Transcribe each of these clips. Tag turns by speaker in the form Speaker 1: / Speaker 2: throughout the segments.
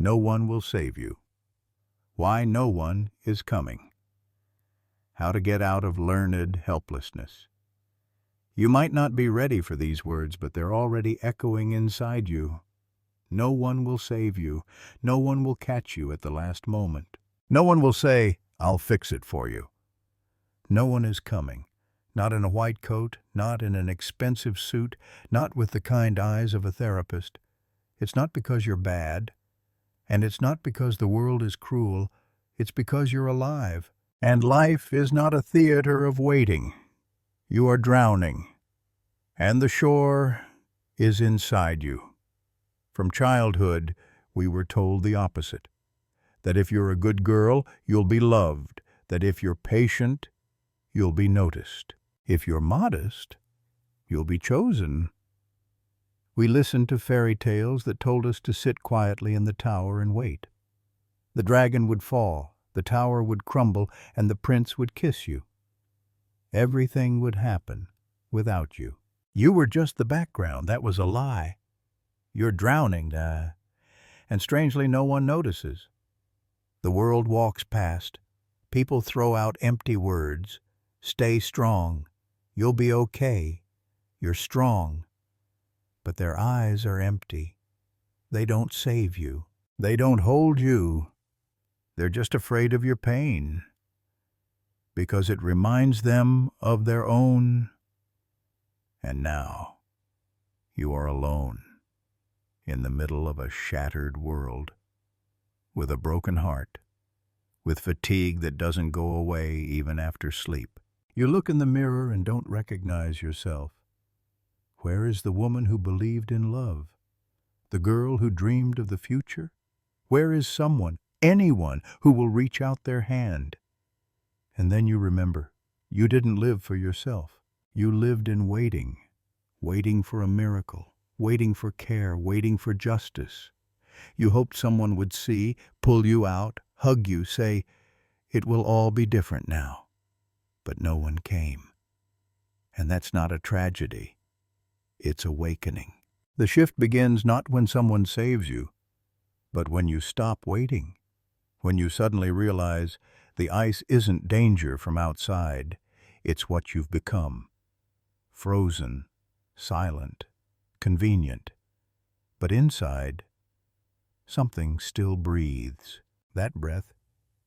Speaker 1: No one will save you. Why no one is coming. How to get out of learned helplessness. You might not be ready for these words, but they're already echoing inside you. No one will save you. No one will catch you at the last moment. No one will say, "I'll fix it for you." No one is coming. Not in a white coat, not in an expensive suit, not with the kind eyes of a therapist. It's not because you're bad, and it's not because the world is cruel. It's because you're alive. And life is not a theater of waiting. You are drowning, and the shore is inside you. From childhood, we were told the opposite. That if you're a good girl, you'll be loved. That if you're patient, you'll be noticed. If you're modest, you'll be chosen. We listened to fairy tales that told us to sit quietly in the tower and wait. The dragon would fall, the tower would crumble, and the prince would kiss you. Everything would happen without you. You were just the background. That was a lie. You're drowning, and strangely no one notices. The world walks past. People throw out empty words. Stay strong. You'll be okay. You're strong. But their eyes are empty. They don't save you. They don't hold you. They're just afraid of your pain, because it reminds them of their own. And now, you are alone, in the middle of a shattered world, with a broken heart, with fatigue that doesn't go away even after sleep. You look in the mirror and don't recognize yourself. Where is the woman who believed in love? The girl who dreamed of the future? Where is someone, anyone, who will reach out their hand? And then you remember, you didn't live for yourself. You lived in waiting, waiting for a miracle, waiting for care, waiting for justice. You hoped someone would see, pull you out, hug you, say, "It will all be different now." But no one came. And that's not a tragedy. It's awakening. The shift begins not when someone saves you, but when you stop waiting. When you suddenly realize the ice isn't danger from outside, it's what you've become. Frozen, silent, convenient. But inside, something still breathes. That breath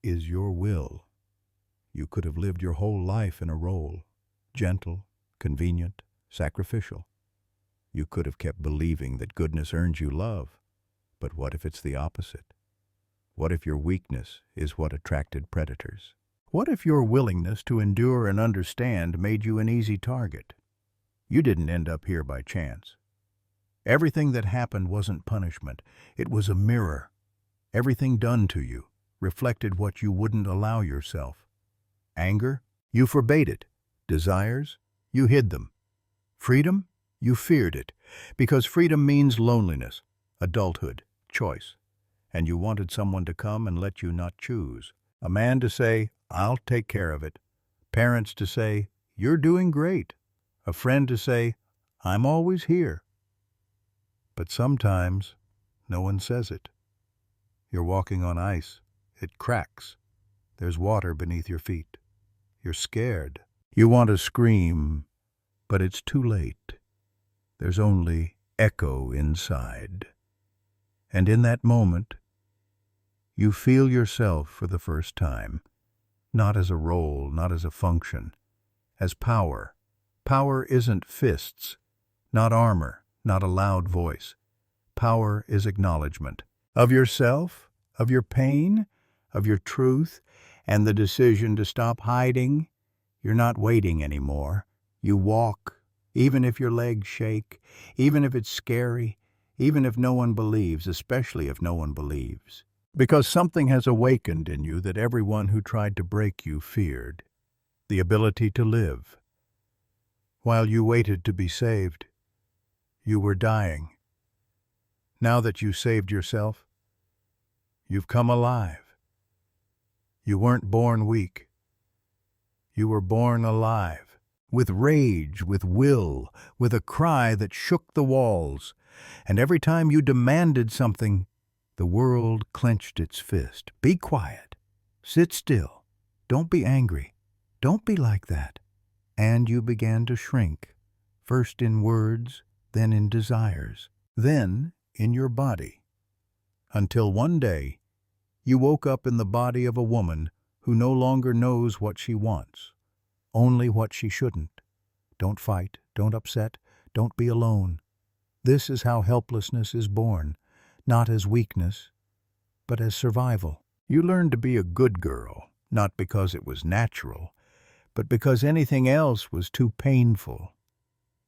Speaker 1: is your will. You could have lived your whole life in a role, gentle, convenient, sacrificial. You could have kept believing that goodness earns you love. But what if it's the opposite? What if your weakness is what attracted predators? What if your willingness to endure and understand made you an easy target? You didn't end up here by chance. Everything that happened wasn't punishment. It was a mirror. Everything done to you reflected what you wouldn't allow yourself. Anger? You forbade it. Desires? You hid them. Freedom? You feared it. Because freedom means loneliness, adulthood, choice. And you wanted someone to come and let you not choose. A man to say, "I'll take care of it." Parents to say, "You're doing great." A friend to say, "I'm always here." But sometimes, no one says it. You're walking on ice. It cracks. There's water beneath your feet. You're scared. You want to scream, but it's too late. There's only echo inside. And in that moment, you feel yourself for the first time, not as a role, not as a function, as power. Power isn't fists, not armor, not a loud voice. Power is acknowledgement of yourself, of your pain, of your truth, and the decision to stop hiding. You're not waiting anymore. You walk, even if your legs shake, even if it's scary, even if no one believes, especially if no one believes. Because something has awakened in you that everyone who tried to break you feared. The ability to live. While you waited to be saved, you were dying. Now that you saved yourself, you've come alive. You weren't born weak. You were born alive, with rage, with will, with a cry that shook the walls. And every time you demanded something, The world clenched its fist. Be quiet. Sit still. Don't be angry. Don't be like that. And you began to shrink, first in words, then in desires, then in your body. Until one day, you woke up in the body of a woman who no longer knows what she wants, only what she shouldn't. Don't fight, don't upset, don't be alone. This is how helplessness is born, not as weakness, but as survival. You learned to be a good girl, not because it was natural, but because anything else was too painful.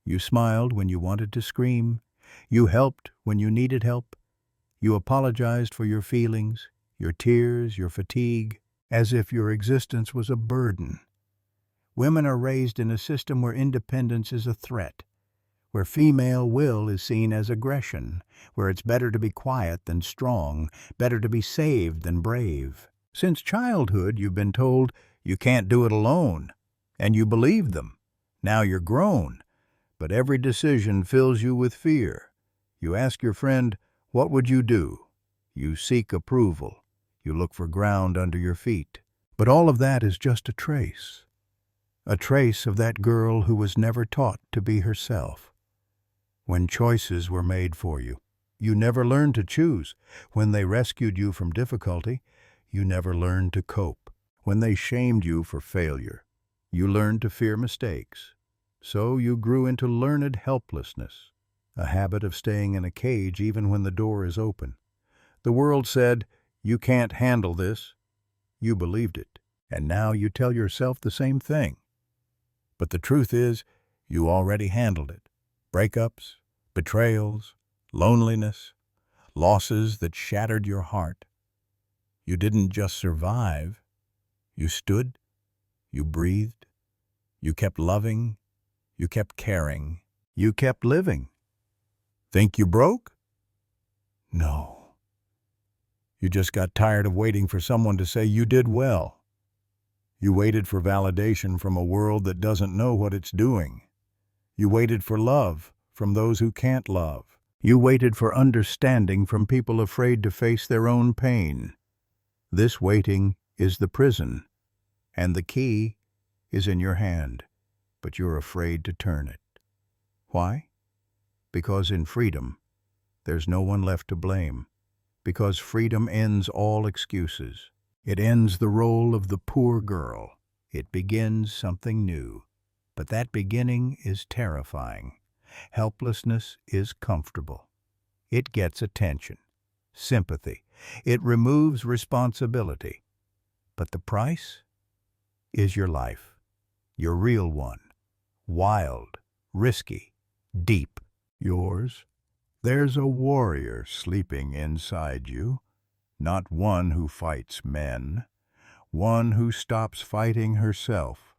Speaker 1: You smiled when you wanted to scream. You helped when you needed help. You apologized for your feelings, your tears, your fatigue, as if your existence was a burden. Women are raised in a system where independence is a threat, where female will is seen as aggression, where it's better to be quiet than strong, better to be saved than brave. Since childhood, you've been told you can't do it alone, and you believed them. Now you're grown, but every decision fills you with fear. You ask your friend, "What would you do?" You seek approval. You look for ground under your feet. But all of that is just a trace of that girl who was never taught to be herself. When choices were made for you, you never learned to choose. When they rescued you from difficulty, you never learned to cope. When they shamed you for failure, you learned to fear mistakes. So you grew into learned helplessness, a habit of staying in a cage even when the door is open. The world said, "You can't handle this." You believed it, and now you tell yourself the same thing. But the truth is, you already handled it. Breakups, betrayals, loneliness, losses that shattered your heart. You didn't just survive. You stood, you breathed, you kept loving, you kept caring, you kept living. Think you broke? No. You just got tired of waiting for someone to say you did well. You waited for validation from a world that doesn't know what it's doing. You waited for love from those who can't love. You waited for understanding from people afraid to face their own pain. This waiting is the prison, and the key is in your hand, but you're afraid to turn it. Why? Because in freedom, there's no one left to blame. Because freedom ends all excuses. It ends the role of the poor girl. It begins something new. But that beginning is terrifying. Helplessness is comfortable. It gets attention, sympathy. It removes responsibility. But the price is your life, your real one. Wild, risky, deep. Yours. There's a warrior sleeping inside you, not one who fights men, one who stops fighting herself.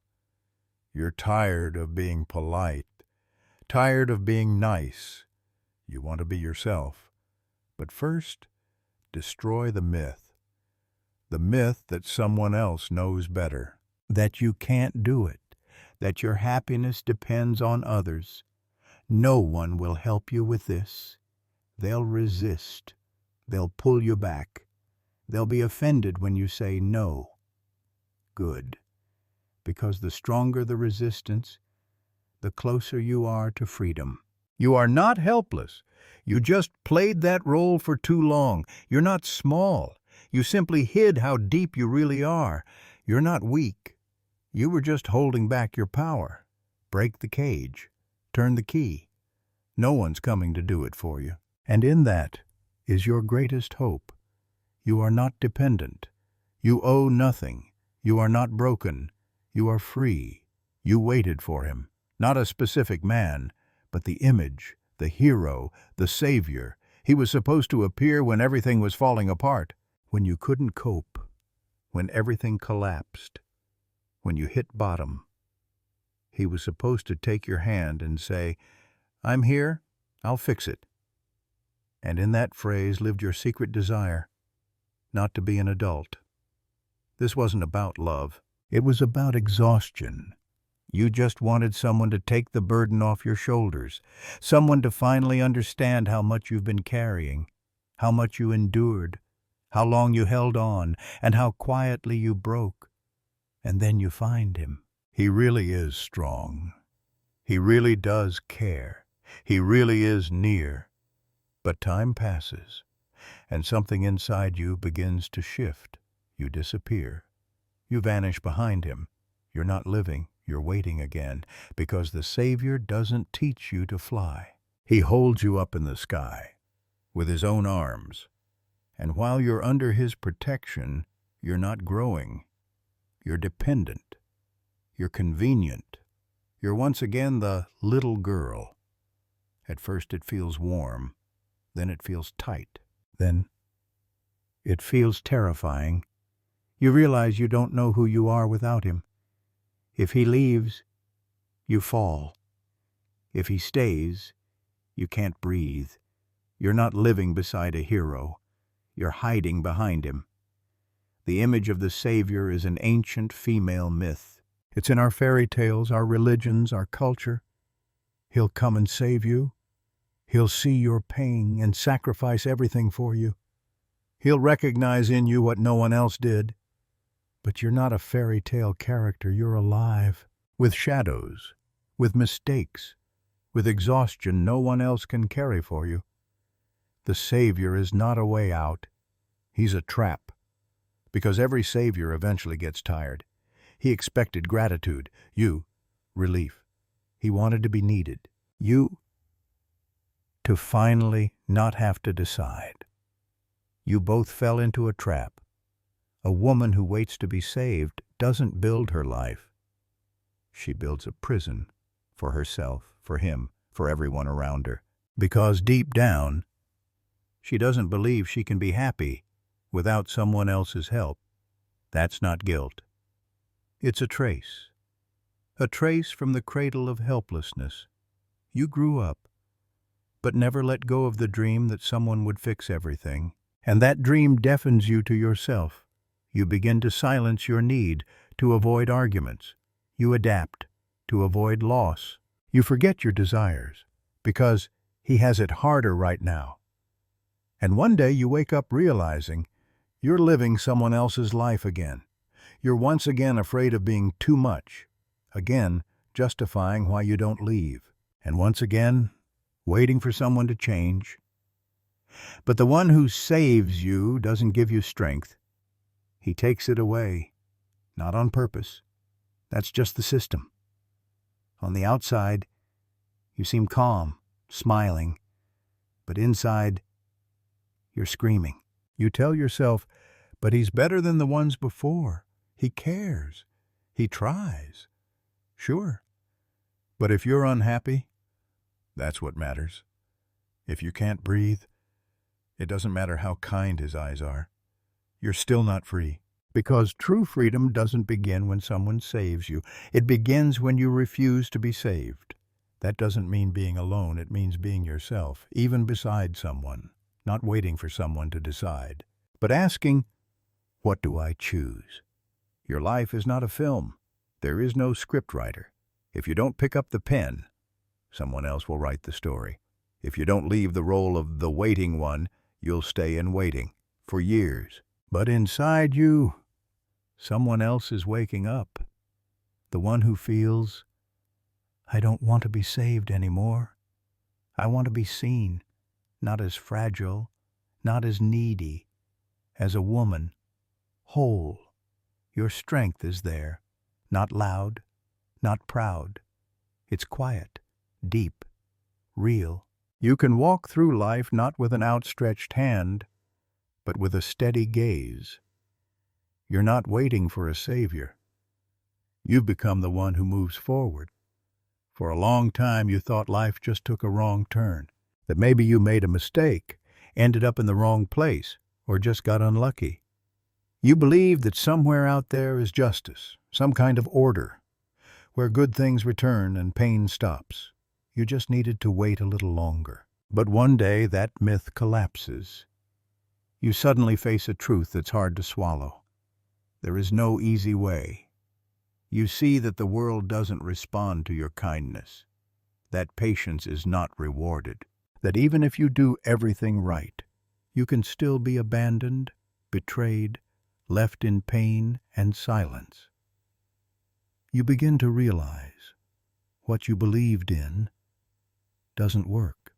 Speaker 1: You're tired of being polite, tired of being nice. You want to be yourself. But first, destroy the myth that someone else knows better, that you can't do it, that your happiness depends on others. No one will help you with this. They'll resist. They'll pull you back. They'll be offended when you say no. Good. Because the stronger the resistance, the closer you are to freedom. You are not helpless. You just played that role for too long. You're not small. You simply hid how deep you really are. You're not weak. You were just holding back your power. Break the cage. Turn the key. No one's coming to do it for you. And in that is your greatest hope. You are not dependent. You owe nothing. You are not broken. You are free. You waited for him. Not a specific man, but the image, the hero, the savior. He was supposed to appear when everything was falling apart, when you couldn't cope, when everything collapsed, when you hit bottom. He was supposed to take your hand and say, "I'm here, I'll fix it." And in that phrase lived your secret desire, not to be an adult. This wasn't about love. It was about exhaustion. You just wanted someone to take the burden off your shoulders, someone to finally understand how much you've been carrying, how much you endured, how long you held on, and how quietly you broke. And then you find him. He really is strong. He really does care. He really is near. But time passes, and something inside you begins to shift. You disappear. You vanish behind him. You're not living, you're waiting again, because the Savior doesn't teach you to fly. He holds you up in the sky with his own arms. And while you're under his protection, you're not growing. You're dependent. You're convenient. You're once again the little girl. At first it feels warm. Then it feels tight. Then it feels terrifying. You realize you don't know who you are without him. If he leaves, you fall. If he stays, you can't breathe. You're not living beside a hero. You're hiding behind him. The image of the Savior is an ancient female myth. It's in our fairy tales, our religions, our culture. He'll come and save you. He'll see your pain and sacrifice everything for you. He'll recognize in you what no one else did. But you're not a fairy tale character. You're alive, with shadows, with mistakes, with exhaustion no one else can carry for you. The Savior is not a way out. He's a trap. Because every Savior eventually gets tired. He expected gratitude. You, relief. He wanted to be needed. You, to finally not have to decide. You both fell into a trap. A woman who waits to be saved doesn't build her life. She builds a prison for herself, for him, for everyone around her. Because deep down, she doesn't believe she can be happy without someone else's help. That's not guilt. It's a trace from the cradle of helplessness. You grew up, but never let go of the dream that someone would fix everything. And that dream deafens you to yourself. You begin to silence your need, to avoid arguments. You adapt, to avoid loss. You forget your desires, because he has it harder right now. And one day you wake up realizing you're living someone else's life again. You're once again afraid of being too much, again justifying why you don't leave, and once again waiting for someone to change. But the one who saves you doesn't give you strength. He takes it away, not on purpose. That's just the system. On the outside, you seem calm, smiling, but inside, you're screaming. You tell yourself, but he's better than the ones before. He cares. He tries. Sure. But if you're unhappy, that's what matters. If you can't breathe, it doesn't matter how kind his eyes are. You're still not free. Because true freedom doesn't begin when someone saves you. It begins when you refuse to be saved. That doesn't mean being alone. It means being yourself, even beside someone, not waiting for someone to decide, but asking, what do I choose? Your life is not a film. There is no scriptwriter. If you don't pick up the pen, someone else will write the story. If you don't leave the role of the waiting one, you'll stay in waiting for years. But inside you, someone else is waking up. The one who feels, I don't want to be saved anymore. I want to be seen, not as fragile, not as needy, as a woman, whole. Your strength is there, not loud, not proud. It's quiet, deep, real. You can walk through life not with an outstretched hand, but with a steady gaze. You're not waiting for a savior. You've become the one who moves forward. For a long time you thought life just took a wrong turn, that maybe you made a mistake, ended up in the wrong place, or just got unlucky. You believed that somewhere out there is justice, some kind of order, where good things return and pain stops. You just needed to wait a little longer. But one day that myth collapses. You suddenly face a truth that's hard to swallow. There is no easy way. You see that the world doesn't respond to your kindness, that patience is not rewarded, that even if you do everything right, You can still be abandoned, betrayed, left in pain and silence. You begin to realize what you believed in doesn't work.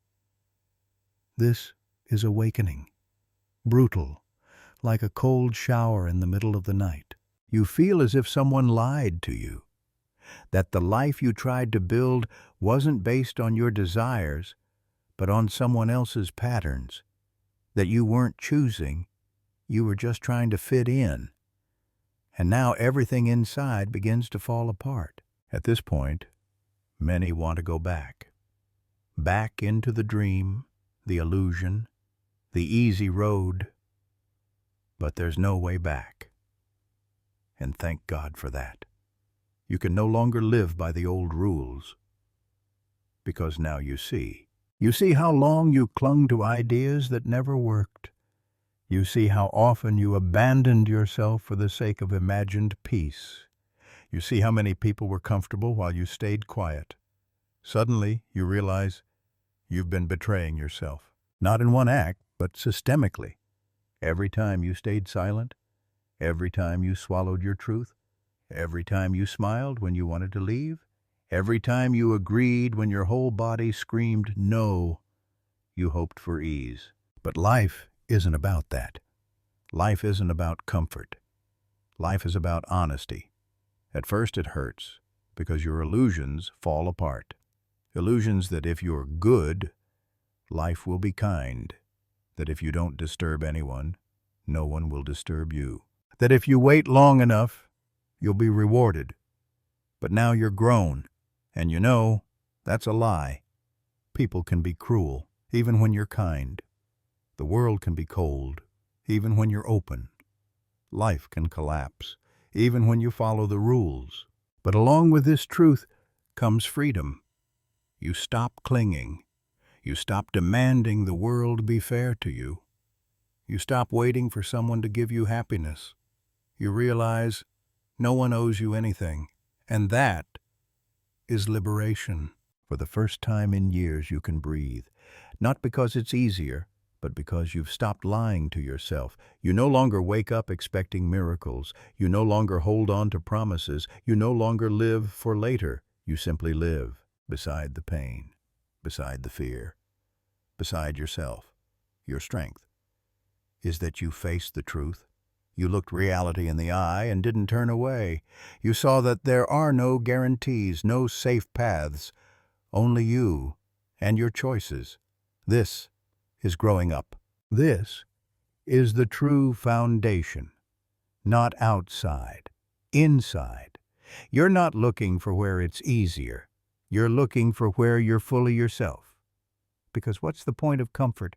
Speaker 1: This is awakening, brutal, like a cold shower in the middle of the night. You feel as if someone lied to you, that the life you tried to build wasn't based on your desires, but on someone else's patterns, that you weren't choosing, you were just trying to fit in. And now everything inside begins to fall apart. At this point, many want to go back. Back into the dream, the illusion, the easy road. But there's no way back. And thank God for that. You can no longer live by the old rules. Because now you see. You see how long you clung to ideas that never worked. You see how often you abandoned yourself for the sake of imagined peace. You see how many people were comfortable while you stayed quiet. Suddenly, you realize you've been betraying yourself. Not in one act, but systemically. Every time you stayed silent, every time you swallowed your truth, every time you smiled when you wanted to leave, every time you agreed when your whole body screamed no, you hoped for ease. But life isn't about that. Life isn't about comfort. Life is about honesty. At first it hurts, because your illusions fall apart. Illusions that if you're good, life will be kind. That if you don't disturb anyone, no one will disturb you. That if you wait long enough, you'll be rewarded. But now you're grown, and you know that's a lie. People can be cruel, even when you're kind. The world can be cold, even when you're open. Life can collapse, even when you follow the rules. But along with this truth comes freedom. You stop clinging. You stop demanding the world be fair to you. You stop waiting for someone to give you happiness. You realize no one owes you anything, and that is liberation. For the first time in years you can breathe, not because it's easier, but because you've stopped lying to yourself. You no longer wake up expecting miracles. You no longer hold on to promises. You no longer live for later. You simply live beside the pain, beside the fear, beside yourself. Your strength is that you faced the truth. You looked reality in the eye and didn't turn away. You saw that there are no guarantees, no safe paths, only you and your choices. This is growing up. This is the true foundation, not outside, inside. You're not looking for where it's easier. You're looking for where you're fully yourself. Because what's the point of comfort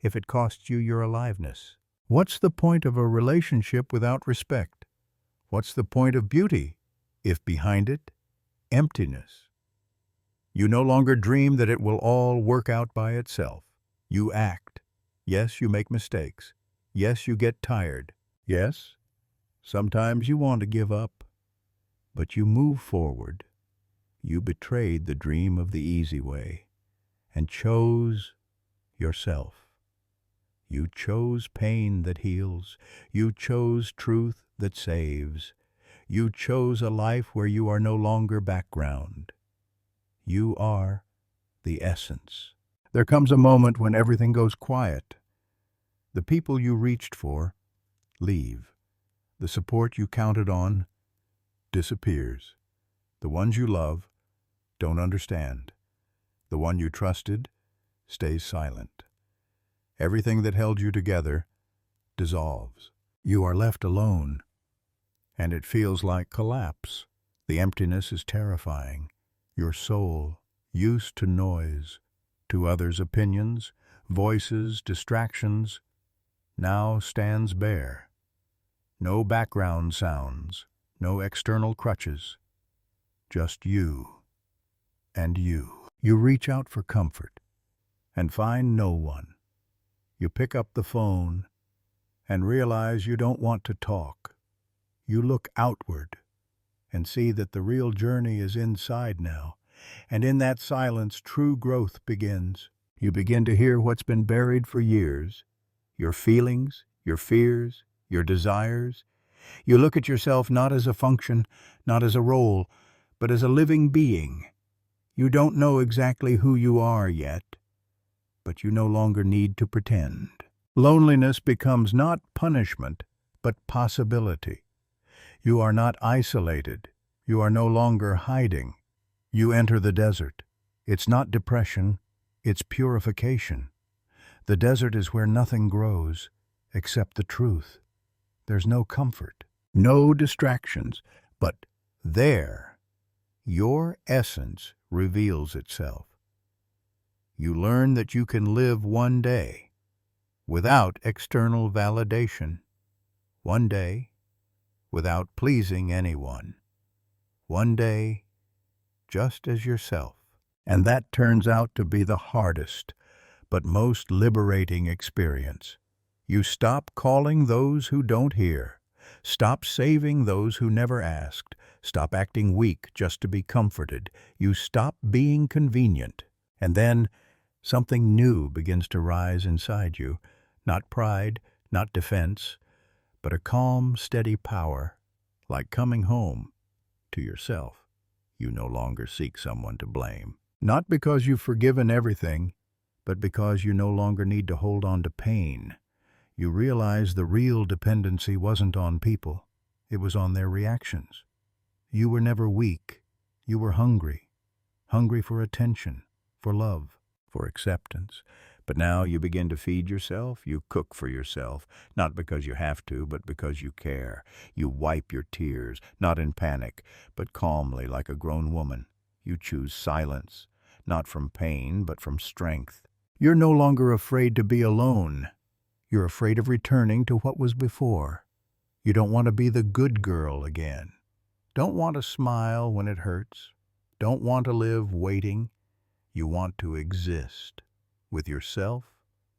Speaker 1: if it costs you your aliveness? What's the point of a relationship without respect? What's the point of beauty if behind it, emptiness? You no longer dream that it will all work out by itself. You act. Yes, you make mistakes. Yes, you get tired. Yes, sometimes you want to give up. But you move forward. You betrayed the dream of the easy way and chose yourself. You chose pain that heals. You chose truth that saves. You chose a life where you are no longer background. You are the essence. There comes a moment when everything goes quiet. The people you reached for leave. The support you counted on disappears. The ones you love don't understand. The one you trusted stays silent. Everything that held you together dissolves. You are left alone, and it feels like collapse. The emptiness is terrifying. Your soul, used to noise, to others' opinions, voices, distractions, now stands bare. No background sounds, no external crutches, just you and you. You reach out for comfort and find no one. You pick up the phone and realize you don't want to talk. You look outward and see that the real journey is inside now. And in that silence, true growth begins. You begin to hear what's been buried for years. your feelings, your fears, your desires. You look at yourself not as a function, not as a role, but as a living being. You don't know exactly who you are yet, but you no longer need to pretend. Loneliness becomes not punishment, but possibility. You are not isolated. You are no longer hiding. You enter the desert. It's not depression, it's purification. The desert is where nothing grows except the truth. There's no comfort, no distractions, but there, your essence reveals itself. You learn that you can live one day without external validation, one day without pleasing anyone, one day just as yourself. And that turns out to be the hardest, but most liberating experience. You stop calling those who don't hear. Stop saving those who never asked. Stop acting weak just to be comforted. You stop being convenient. And then something new begins to rise inside you. Not pride, not defense, but a calm, steady power, like coming home to yourself. You no longer seek someone to blame. Not because you've forgiven everything, but because you no longer need to hold on to pain. You realize the real dependency wasn't on people, it was on their reactions. You were never weak. You were hungry. Hungry for attention, for love, for acceptance. But now you begin to feed yourself, you cook for yourself, not because you have to, but because you care. You wipe your tears, not in panic, but calmly like a grown woman. You choose silence, not from pain, but from strength. You're no longer afraid to be alone. You're afraid of returning to what was before. You don't want to be the good girl again. Don't want to smile when it hurts. Don't want to live waiting. You want to exist. With yourself,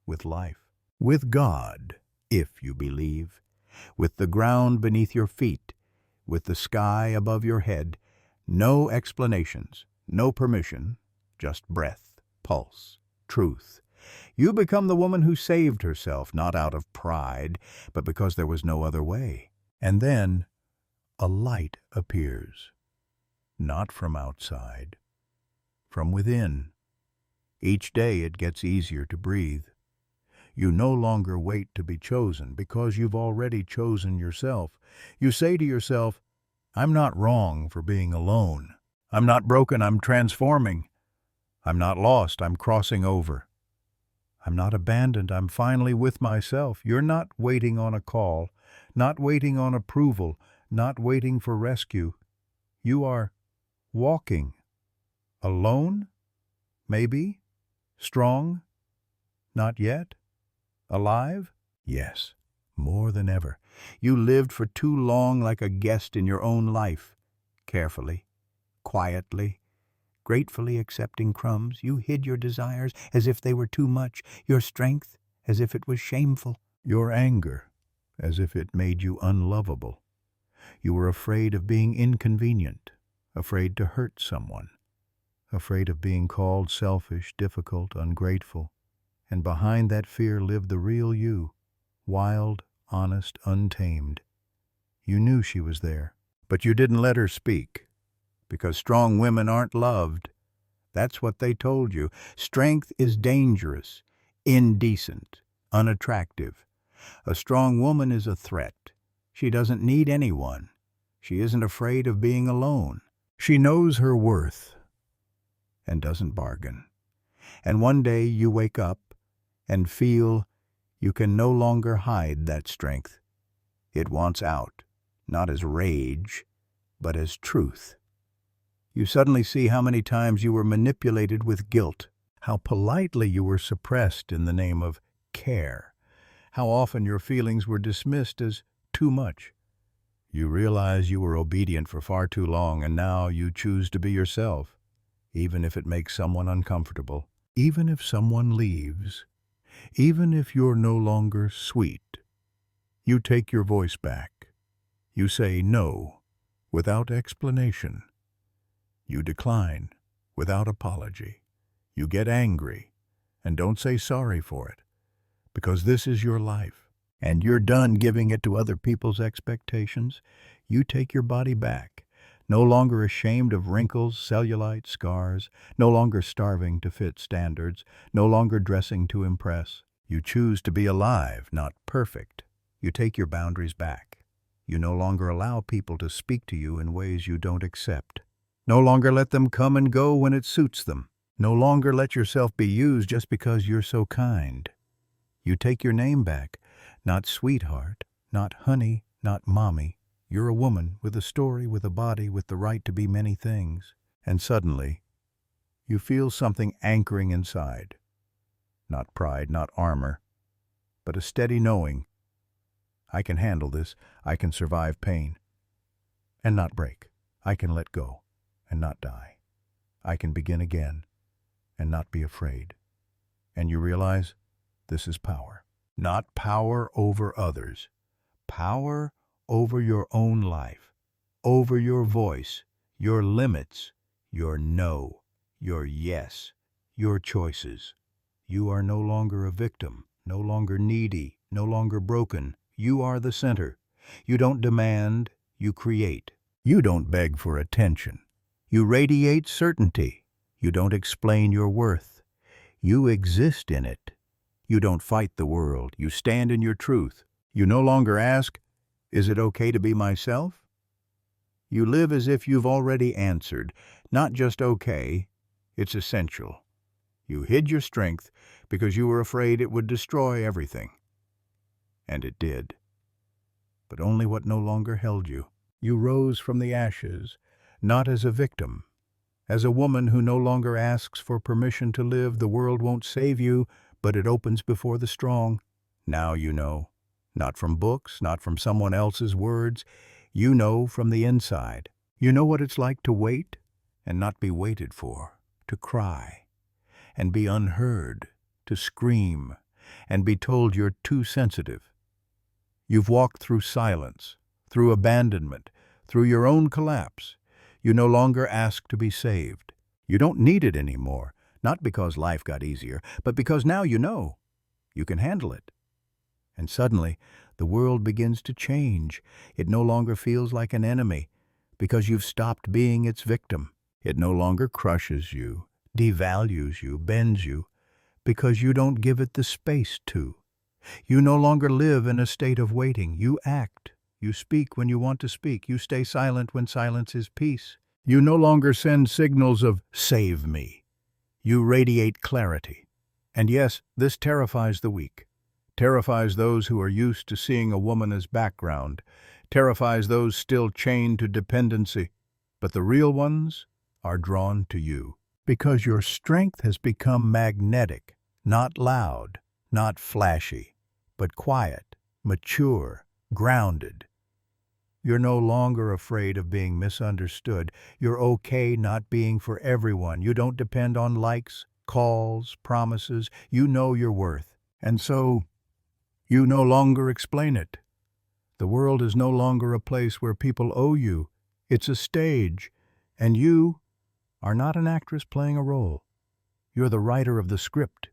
Speaker 1: with life, with God, if you believe, with the ground beneath your feet, with the sky above your head. No explanations, no permission, just breath, pulse, truth. You become the woman who saved herself, not out of pride, but because there was no other way. And then a light appears, not from outside, from within. Each day it gets easier to breathe. You no longer wait to be chosen because you've already chosen yourself. You say to yourself, I'm not wrong for being alone. I'm not broken, I'm transforming. I'm not lost, I'm crossing over. I'm not abandoned, I'm finally with myself. You're not waiting on a call, not waiting on approval, not waiting for rescue. You are walking. Alone? Maybe? Strong? Not yet? Alive? Yes, more than ever. You lived for too long like a guest in your own life. Carefully, quietly, gratefully accepting crumbs. You hid your desires as if they were too much, your strength as if it was shameful, your anger as if it made you unlovable. You were afraid of being inconvenient, afraid to hurt someone, afraid of being called selfish, difficult, ungrateful. And behind that fear lived the real you, wild, honest, untamed. You knew she was there, but you didn't let her speak, because strong women aren't loved. That's what they told you. Strength is dangerous, indecent, unattractive. A strong woman is a threat. She doesn't need anyone. She isn't afraid of being alone. She knows her worth and doesn't bargain. And one day you wake up and feel you can no longer hide that strength. It wants out, not as rage, but as truth. You suddenly see how many times you were manipulated with guilt, how politely you were suppressed in the name of care, how often your feelings were dismissed as too much. You realize you were obedient for far too long, and now you choose to be yourself, even if it makes someone uncomfortable, even if someone leaves, even if you're no longer sweet. You take your voice back. You say no without explanation. You decline without apology. You get angry and don't say sorry for it, because this is your life, and you're done giving it to other people's expectations. You take your body back, no longer ashamed of wrinkles, cellulite, scars, no longer starving to fit standards, no longer dressing to impress. You choose to be alive, not perfect. You take your boundaries back. You no longer allow people to speak to you in ways you don't accept. No longer let them come and go when it suits them. No longer let yourself be used just because you're so kind. You take your name back, not sweetheart, not honey, not mommy. You're a woman with a story, with a body, with the right to be many things. And suddenly, you feel something anchoring inside. Not pride, not armor, but a steady knowing. I can handle this. I can survive pain and not break. I can let go and not die. I can begin again and not be afraid. And you realize this is power. Not power over others. Power over your own life, over your voice, your limits, your no, your yes, your choices. You are no longer a victim, no longer needy, no longer broken. You are the center. You don't demand, you create. You don't beg for attention. You radiate certainty. You don't explain your worth. You exist in it. You don't fight the world. You stand in your truth. You no longer ask, is it okay to be myself? You live as if you've already answered. Not just okay, it's essential. You hid your strength because you were afraid it would destroy everything. And it did. But only what no longer held you. You rose from the ashes, not as a victim. As a woman who no longer asks for permission to live. The world won't save you, but it opens before the strong. Now you know. Not from books, not from someone else's words. You know from the inside. You know what it's like to wait and not be waited for, to cry and be unheard, to scream and be told you're too sensitive. You've walked through silence, through abandonment, through your own collapse. You no longer ask to be saved. You don't need it anymore, not because life got easier, but because now you know you can handle it. And suddenly, the world begins to change. It no longer feels like an enemy because you've stopped being its victim. It no longer crushes you, devalues you, bends you, because you don't give it the space to. You no longer live in a state of waiting. You act. You speak when you want to speak. You stay silent when silence is peace. You no longer send signals of, save me. You radiate clarity. And yes, this terrifies the weak. Terrifies those who are used to seeing a woman as background, terrifies those still chained to dependency. But the real ones are drawn to you, because your strength has become magnetic, not loud, not flashy, but quiet, mature, grounded. You're no longer afraid of being misunderstood. You're okay not being for everyone. You don't depend on likes, calls, promises. You know your worth. And so, you no longer explain it. The world is no longer a place where people owe you. It's a stage, and you are not an actress playing a role. You're the writer of the script.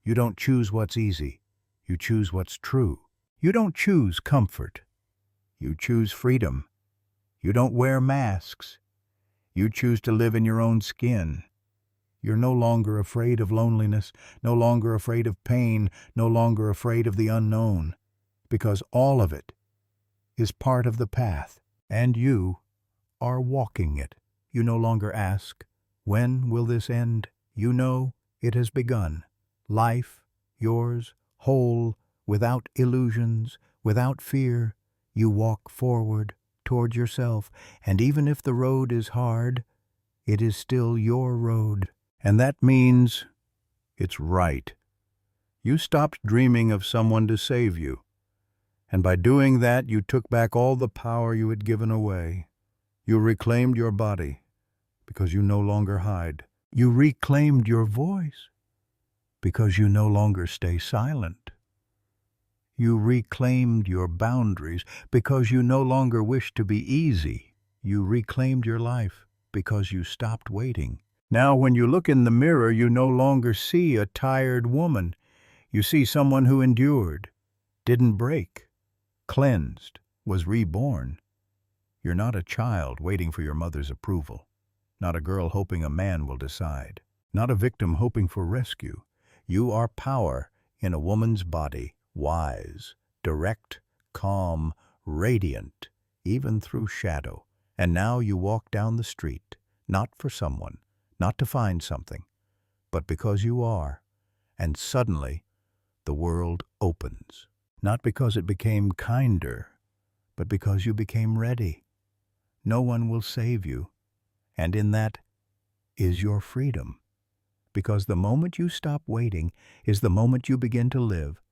Speaker 1: You don't choose what's easy. You choose what's true. You don't choose comfort. You choose freedom. You don't wear masks. You choose to live in your own skin. You're no longer afraid of loneliness, no longer afraid of pain, no longer afraid of the unknown, because all of it is part of the path, and you are walking it. You no longer ask, when will this end? You know it has begun. Life, yours, whole, without illusions, without fear. You walk forward toward yourself, and even if the road is hard, it is still your road. And that means it's right. You stopped dreaming of someone to save you, and by doing that, you took back all the power you had given away. You reclaimed your body because you no longer hide. You reclaimed your voice because you no longer stay silent. You reclaimed your boundaries because you no longer wish to be easy. You reclaimed your life because you stopped waiting. Now, when you look in the mirror, you no longer see a tired woman. You see someone who endured, didn't break, cleansed, was reborn. You're not a child waiting for your mother's approval, not a girl hoping a man will decide, not a victim hoping for rescue. You are power in a woman's body, wise, direct, calm, radiant, even through shadow. And now you walk down the street, not for someone, not to find something, but because you are. And suddenly, the world opens. Not because it became kinder, but because you became ready. No one will save you, and in that is your freedom. Because the moment you stop waiting is the moment you begin to live,